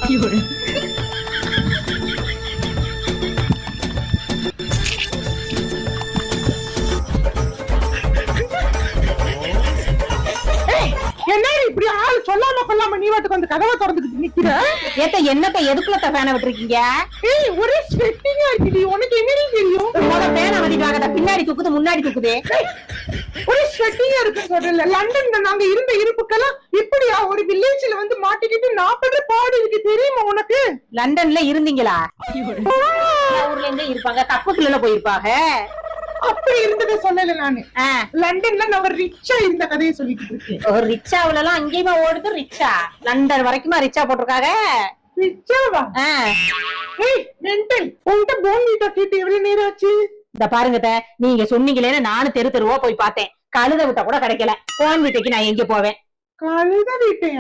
என்ன இப்படி ஆள் சொல்லாம கொள்ளாம நீ வாட்டுக்கு வந்து கதவை திறந்துக்கிட்டு நிக்கிற? ஏத்த என்னத்த எதுக்குள்ள ஃபேனை விட்டுருக்கீங்க? ஏய் ஒரே ஸ்வெட்டிங்கா இருக்குடி. உனக்கு என்னடி தெரியும்? மொத ஃபேனை வதிவாங்கடா, பின்னாடி தூக்குது முன்னாடி தூக்குது. ஒரே ஸ்வெட்டிங்கா இருக்கு சொல்றல. லண்டன்ல நாங்க இருந்த இருப்புக்கெல்லாம் இப்படியா ஒரு வில்லேஜ்ல வந்து மாட்டிக்கிட்டு நான் பண்ற பாடு இருக்கு தெரியுமா உனக்கு? லண்டன்ல இருந்தீங்களா? ஊர்ல இருந்தே இருப்பாங்க, கப்பத்துல போயிருப்பாங்க. அப்படி இருந்ததை சொல்லல நானு. லண்டன்ல நாங்க ரிச்சா இருந்த கதையை சொல்லிட்டு இருக்கேன். ஒரு ரிச்சாவுல எல்லாம் அங்கேயுமா ஓடுது ரிச்சா? லண்டன் வரைக்குமா ரிச்சா போட்டிருக்காங்க? ரிச்சாவா? ஏய் மெண்டல், உன்கிட்ட போன்விட்டா கேட்டு எவ்வளவு நேரம் ஆச்சு? இந்த பாருங்க, நீங்க சொன்னீங்களேன்னு நானும் தெரு தெருவா போய் பார்த்தேன். கழுத விட்டா கூட கிடைக்கல. போன்விட்டைக்கு நான் எங்க போவேன்? கழுத வீட்டையா?